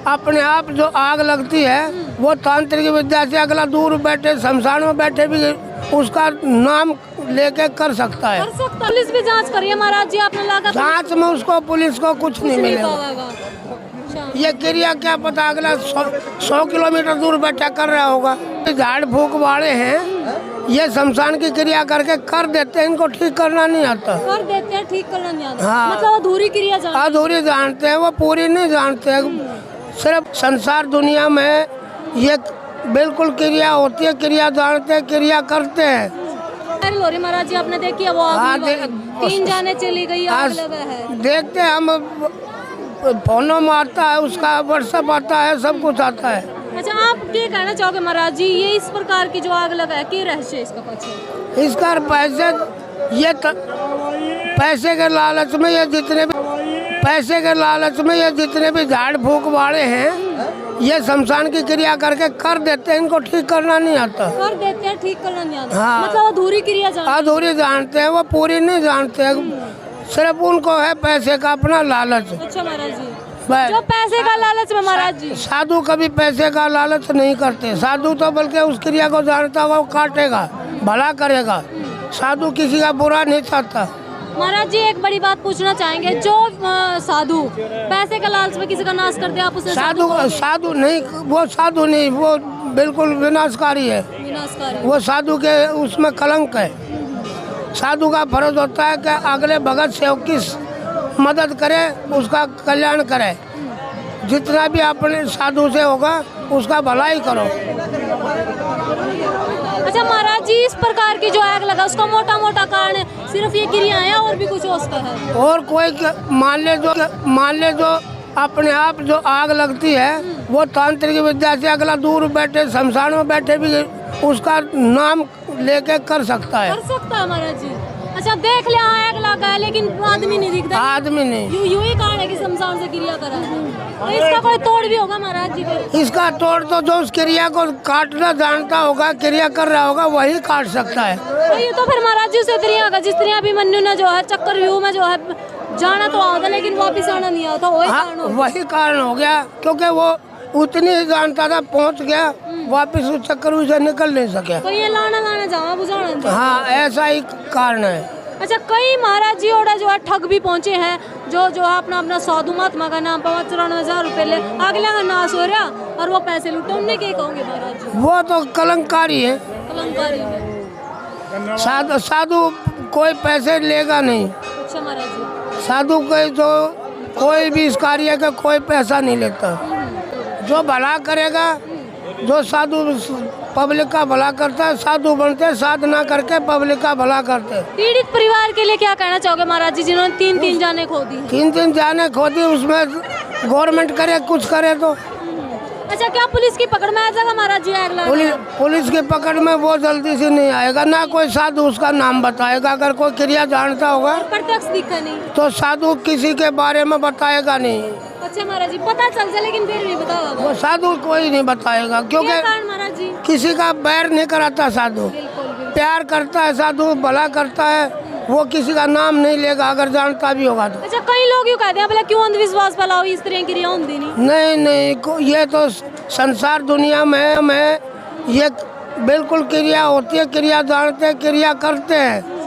अपने आप जो आग लगती है वो तांत्रिक विद्या से अगला दूर बैठे शमशान में बैठे भी उसका नाम लेके कर सकता है। पुलिस भी जांच करिए महाराज जी, आपने लगा जांच में उसको पुलिस को कुछ नहीं मिलेगा। ये क्रिया क्या पता अगला 100 किलोमीटर दूर बैठा कर रहा होगा। झाड़ फूक वाले हैं, ये शमशान की क्रिया करके कर देते हैं, इनको ठीक करना नहीं आता। कर देते हैं, ठीक करना नहीं आता। हाँ, मतलब अधूरी क्रिया जानते हैं। अधूरी जानते हैं, वो पूरी नहीं जानते हैं। सिर्फ संसार दुनिया में ये बिल्कुल क्रिया होती है, क्रिया जानते हैं, क्रिया करते हैं। लोरी महाराज जी आपने देखी है वो आग लगा, 3 जाने चली गई, आग लगा है। देखते हैं हम, फोनों में आता है, उसका व्हाट्सएप आता है, सब कुछ आता है। अच्छा, आप क्या कहना चाहोगे महाराज जी, ये इस प्रकार की जो आग लगा है, क्या रहस्य है इसका पीछे? इसका पैसे के लालच में ये जितने भी झाड़ फूक वाले हैं, ये शमशान की क्रिया करके कर देते हैं, इनको ठीक करना नहीं आता। कर देते हैं, ठीक करना नहीं आता। हाँ, मतलब अधूरी क्रिया जानते हैं। अधूरी जानते हैं, वो पूरी नहीं जानते हैं। सिर्फ उनको है पैसे का अपना लालच। अच्छा महाराज जी, जो पैसे का लालच में महाराज जी। साधु कभी पैसे का लालच नहीं करते। साधु तो बल्कि उस क्रिया को जानता हुआ वो काटेगा, भला करेगा। साधु किसी का बुरा नहीं चाहता। महाराज जी एक बड़ी बात पूछना चाहेंगे, जो साधु पैसे का लालच में किसी का नाश कर दे, आप उसे साधु नहीं, वो साधु नहीं, वो बिल्कुल विनाशकारी है। विनाशकारी, वो साधु के उसमें कलंक है। साधु का फर्ज होता है कि अगले भगत सेवक की मदद करे, उसका कल्याण करे। जितना भी अपने साधु से होगा उसका भलाई करो। अच्छा महाराज जी, इस प्रकार की जो आग लगा उसका मोटा मोटा कारण सिर्फ ये क्रिया है और भी कुछ हो सकता है? और कोई मान ले जो अपने आप जो आग लगती है वो तांत्रिक विद्या से अगला दूर बैठे शमशान में बैठे भी उसका नाम लेके कर सकता है। कर सकता है महाराज जी। अच्छा, देख ले आग लगा है लेकिन आदमी नहीं दिखता। आदमी नहीं, यू ही कारण है कि शमशान से क्रिया करा है। तो इसका कोई तोड़ भी होगा महाराज जी? इसका तोड़ तो जो उस क्रिया को काटना जानता होगा, क्रिया कर रहा होगा, वही काट सकता है। तो ये तो फिर महाराज जी उसे क्रिया का, जिस तरह अभिमन्यु ने जो है चक्रव्यूह में जो है जाना तो आता लेकिन वापिस आना नहीं आता, वही कारण हो गया। क्योंकि वो उतनी ही जानता था, पहुंच गया, वापिस उस चक्कर से निकल नहीं सके। तो ये लाना जावा बुझाना। हाँ, ऐसा ही कारण है। अच्छा, कई महाराज जी और जो है ठग भी पहुंचे हैं, जो अपना साधु महात्मा का नाम 94,000 रुपए ले, अगले का नाश हो रहा और वो पैसे लूटे, उनने क्या कहोगे महाराज जी? वो तो कलंकारी है। कलंकारी है। साधु कोई पैसे लेगा नहीं। अच्छा महाराज जी, साधु कोई भी इस कार्य का कोई पैसा नहीं लेता। जो भला करेगा, जो साधु पब्लिक का भला करता है, साधु बनते हैं, साधना करके पब्लिक का भला करते हैं। पीड़ित परिवार के लिए क्या कहना चाहोगे महाराज जी, जिन्होंने 3 जाने खो दी? 3 जाने खो दी, उसमें गवर्नमेंट करे, कुछ करे तो। अच्छा, क्या पुलिस की पकड़ में आ जाएगा महाराज जी आग लगा? पुलिस की पकड़ में वो जल्दी से नहीं आएगा, ना कोई साधु उसका नाम बताएगा। अगर कोई क्रिया जानता होगा, प्रत्यक्ष दिखा नहीं, तो साधु किसी के बारे में बताएगा नहीं। अच्छा महाराज जी, पता चल जाए लेकिन फिर भी बताओ, वो साधु कोई नहीं बताएगा। क्योंकि महाराज जी किसी का बैर नहीं कराता साधु, प्यार करता है साधु, भला करता है, वो किसी का नाम नहीं लेगा अगर जानता भी होगा तो। अच्छा, कई लोग यूँ कहते हैं बोला क्यों अंधविश्वास फैलाओ, इस तरह की क्रिया होती नहीं, ये तो संसार दुनिया में ये बिल्कुल क्रिया होती है, क्रिया जानते हैं, क्रिया करते हैं।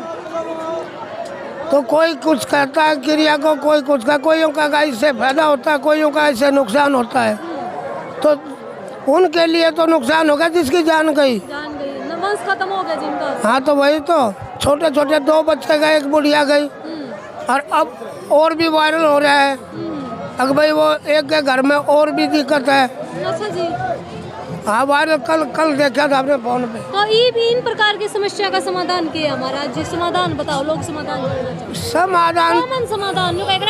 तो कोई कुछ कहता है क्रिया को, कोई कुछ का, कोईयों का इससे फायदा होता है, कोईयों का इससे नुकसान होता है। तो उनके लिए तो नुकसान होगा जिसकी जान गई, वंश खत्म हो गया जिनका। हाँ, तो वही तो, छोटे 2 बच्चे गए, 1 बुढ़िया गई, और अब और भी वायरल हो रहा है। अगर भाई वो एक के घर में और भी दिक्कत है। अच्छा जी, हाँ, वायरल कल देखा था आपने फोन पे। तो इन प्रकार की समस्या का समाधान किया महाराज जी? समाधान बताओ, लोग समाधान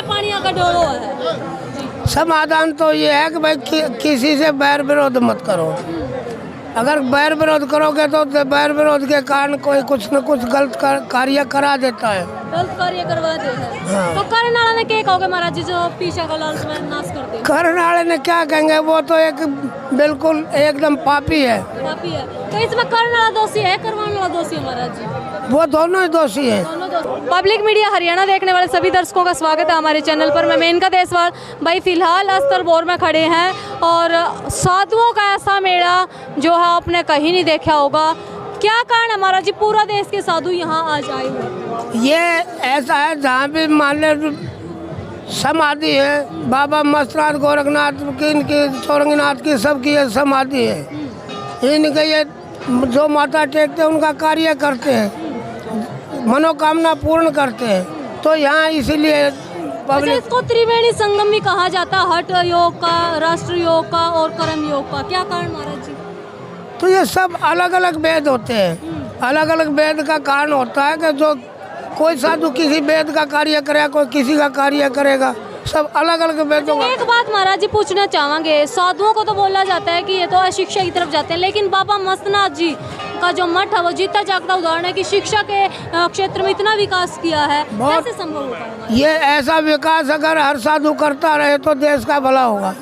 पानी आका डोलो है। समाधान तो ये है कि भाई किसी से बैर विरोध मत करो। अगर बैर विरोध करोगे तो बैर विरोध के कारण कोई कुछ न कुछ गलत कार्य करा देता है, गलत कार्य करवा देता है। हाँ। तो करने वाले ने क्या कहोगे महाराज जी, जो पीछा का लालच में नाश करते हैं? करने वाले ने क्या कहेंगे, वो तो एक बिल्कुल एकदम पापी है। तो इसमें करने वाला दोषी है, करवाने वाला दोषी है महाराज जी? वो दोनों ही दोषी है। पब्लिक मीडिया हरियाणा देखने वाले सभी दर्शकों का स्वागत है हमारे चैनल पर। मैं मेनका देसवाल। भाई फिलहाल अस्तरबोर में खड़े हैं और साधुओं का ऐसा मेला जो है आपने कहीं नहीं देखा होगा। क्या कारण है महाराज जी, पूरा देश के साधु यहाँ आज आए हुए? ये ऐसा है जहाँ भी मान ले समाधि है, बाबा मस्तनाथ गोरखनाथ की, इनकी चौरंगनाथ की, सबकी ये समाधि है। इनके ये जो माता टेकते हैं उनका कार्य करते हैं, मनोकामना पूर्ण करते हैं। तो यहाँ इसीलिए अच्छा, इसको त्रिवेणी संगम भी कहा जाता है, हठ योग का, राष्ट्र योग का और कर्म योग का। क्या कारण महाराज जी? तो ये सब अलग अलग वेद होते हैं। अलग अलग वेद का कारण होता है कि जो कोई साधु किसी वेद का कार्य करेगा, कोई किसी का कार्य करेगा, सब अलग अलग वेदों का। एक बात महाराज जी पूछना चाहेंगे, साधुओं को तो बोला जाता है कि ये तो अशिक्षा की तरफ जाते हैं, लेकिन बाबा मस्तनाथ जी का जो मठ है वो जीता जागता उदाहरण है कि शिक्षा के क्षेत्र में इतना विकास किया है। कैसे संभव होता है? ये ऐसा विकास अगर हर साधु करता रहे तो देश का भला होगा।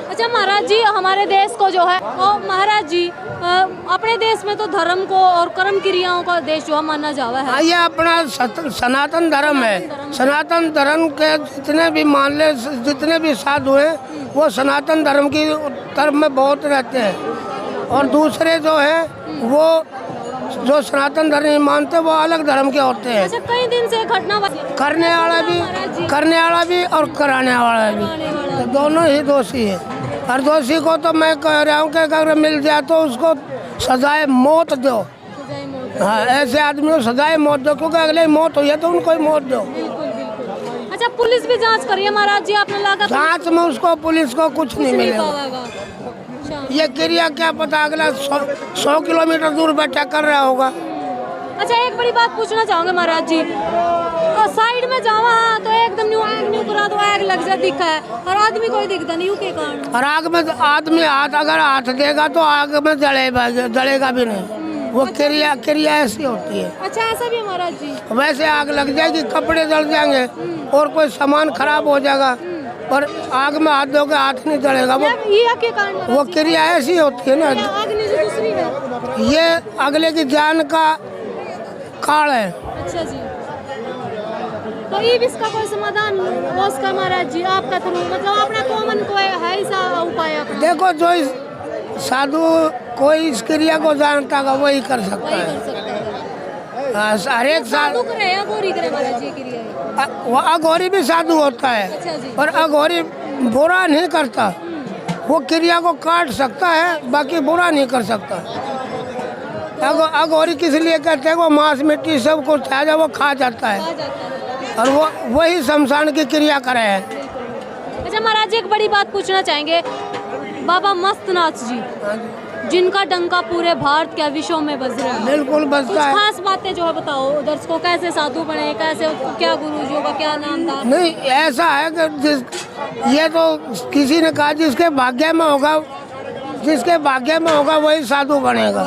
अच्छा महाराज जी, हमारे देश को जो है वो महाराज जी अपने देश में तो धर्म को और कर्म क्रियाओं का देश जो है माना जावा है। ये अपना सनातन धर्म है। सनातन धर्म के जितने भी मान ले, जितने भी साधु हैं वो सनातन धर्म की तरफ में बहुत रहते हैं, और दूसरे जो है वो जो सनातन धर्म नहीं मानते वो अलग धर्म के होते हैं। अच्छा, कई दिन से घटना करने वाला भी और कराने वाला भी, तो दोनों ही दोषी है। और दोषी को तो मैं कह रहा हूँ कि अगर मिल जाए तो उसको सजाए मौत दो। हाँ, ऐसे आदमी को सजाए मौत दो, क्योंकि अगले मौत हुई है तो उनको ही मौत दो। अच्छा, पुलिस भी जांच करिए महाराज जी, आपने लगा जांच में उसको पुलिस को कुछ नहीं मिलेगा। ये क्रिया क्या पता अगला 100 किलोमीटर दूर बैठा कर रहा होगा। अच्छा, एक बड़ी बात पूछना चाहूँगे महाराज जी, तो साइड में जावा तो एकदम न्यू करा तो आग लग जा दिखा है, और आदमी कोई दिखता नहीं के कारण। और आग में आदमी अगर हाथ देगा तो आग में जलेगा भी नहीं। वो क्रिया ऐसी होती है। अच्छा, ऐसा भी महाराज जी? वैसे आग लग जाएगी, कपड़े जल जाएंगे और कोई सामान खराब हो जाएगा, और आग में हाथ दोगे हाथ नहीं जलेगा। वो क्रिया ऐसी होती है ना। ये अगले की जान का काल है। अच्छा जी, तो इसका कोई समाधान हो उसका महाराज जी आपका थ्रू, मतलब अपना कॉमन कोई है ऐसा उपाय अपना? देखो, जो साधु कोई इस क्रिया को जानता है वही कर सकता है। हर एक साधु करे अघोरी करे महाराज जी क्रिया? वो अघोरी भी साधु होता है। अच्छा जी। और अघोरी बुरा नहीं करता, वो क्रिया को काट सकता है, बाकी बुरा नहीं कर सकता। अघोरी किस लिए कहते हैं? वो मांस मिट्टी सब कुछ ताजा वो खा जाता है, और वो वही शमशान की क्रिया करे है। अच्छा महाराज जी, एक बड़ी बात पूछना चाहेंगे, बाबा मस्तनाथ जी जिनका डंका पूरे भारत के विश्व में बज रहा है, बिल्कुल बजता है। खास बातें जो है बताओ दर्शकों, कैसे साधु बने, कैसे क्या गुरुजियों का क्या नाम था? नहीं, ऐसा है कि ये तो किसी ने कहा जिसके भाग्य में होगा, जिसके भाग्य में होगा वही साधु बनेगा।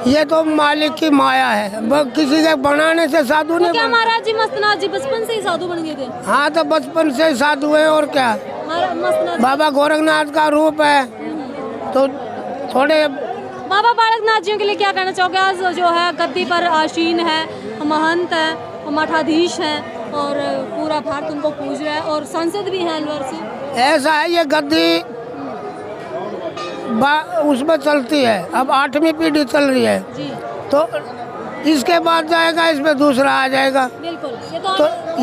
ये तो मालिक की माया है, किसी के बनाने से साधु नहीं। क्या महाराज जी मस्तनाथ जी बचपन से ही साधु बन गए थे? हाँ, तो बचपन से ही साधु है, और क्या। बाबा गोरखनाथ का रूप है, तो थोड़े बाबा बालकनाथ जी के लिए क्या कहना चाहोगे? आज जो है गद्दी पर आसीन है, महंत है, मठाधीश है, और पूरा भारत उनको पूज रहा है, और सांसद भी है अलवर से। ऐसा है, ये गद्दी उसमें चलती है, अब 8वीं पीढ़ी चल रही है जी। तो इसके बाद जाएगा, इसमें दूसरा आ जाएगा। बिल्कुल,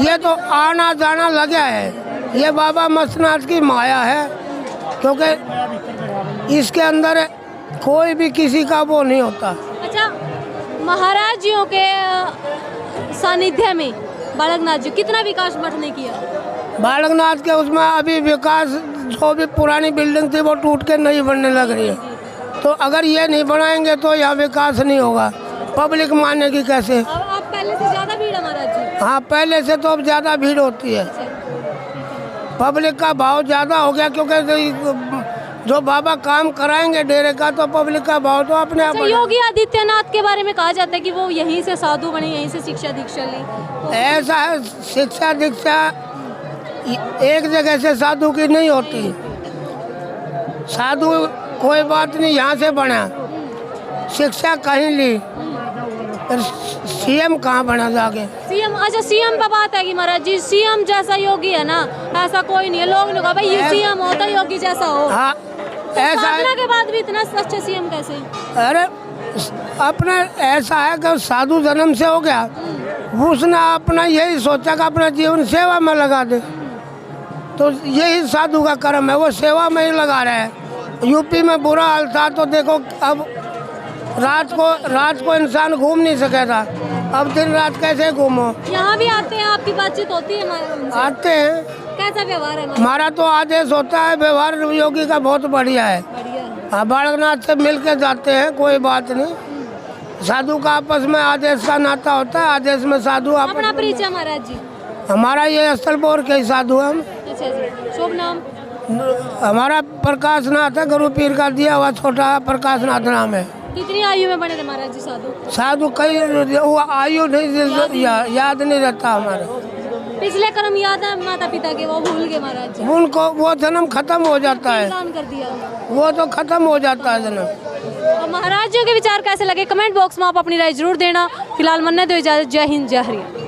ये तो आना जाना लगा है। ये बाबा मस्तनाथ की माया है, क्योंकि इसके अंदर कोई भी किसी का वो नहीं होता। अच्छा, महाराज जियों के सानिध्य में बालकनाथ जी कितना विकास मठ ने किया? बालकनाथ के उसमें अभी विकास, जो भी पुरानी बिल्डिंग थी वो टूट के नई बनने लग रही है। तो अगर ये नहीं बनाएंगे तो यहाँ विकास नहीं होगा। पब्लिक मानेगी कैसे? अब पहले से ज्यादा भीड़ है महाराज जी? हाँ, पहले से तो अब ज्यादा भीड़ होती है। पब्लिक का भाव ज्यादा हो गया, क्योंकि जो बाबा काम कराएंगे डेरे का, तो पब्लिक का भाव तो अपने आप। योगी आदित्यनाथ के बारे में कहा जाता है कि वो यहीं से साधु बने, यहीं से शिक्षा दीक्षा ली। ऐसा है, शिक्षा दीक्षा एक जगह से साधु की नहीं होती। साधु कोई बात नहीं यहाँ से बना, शिक्षा कहीं ली, फिर सीएम कहाँ बना जाके। सीएम, अच्छा सीएम पे बात है कि महाराज जी सीएम जैसा योगी है ना, ऐसा कोई नहीं है। लोग ने कहा भाई ये सीएम हो तो योगी जैसा हो। हाँ ऐसा साधना है। के बाद भी इतना अच्छा सीएम कैसे? अरे अपना ऐसा है कि साधु जन्म से हो गया, उसने अपना यही सोचा कि अपना जीवन सेवा में लगा दे, तो यही साधु का कर्म है, वो सेवा में ही लगा रहे हैं। यूपी में बुरा हाल था तो देखो अब रात को इंसान घूम नहीं सके था, अब दिन रात कैसे घूमो। यहाँ भी आते हैं, आपकी बातचीत होती है उनसे? आते हैं। कैसा व्यवहार है? हमारा तो आदेश होता है, व्यवहार योगी का बहुत बढ़िया है। बढ़िया है। हाँ बालकनाथ से मिल के जाते हैं, कोई बात नहीं। साधु का आपस में आदेश का नाता होता है, आदेश में साधु आपस अपना में। परिचय महाराज जी? हमारा ये अस्तलपुर के ही साधु हैं हम। अच्छा जी, शुभ नाम? हमारा प्रकाश नाथ है, गुरु पीर का दिया हुआ छोटा प्रकाश नाथ नाम है। कितनी आयु में बने थे महाराज जी साधु? साधु कई वो आयु नहीं याद नहीं रहता हमारे। पिछले कर्म याद है माता पिता के, वो भूल गए महाराज जी? उनको वो जन्म खत्म हो जाता है, दान कर दिया वो तो खत्म हो जाता है जन्म। तो महाराज जी के विचार कैसे लगे कमेंट बॉक्स में आप अपनी राय जरूर देना। फिलहाल मन्ने दो इजाजत, जय हिंद जय हरियाणा।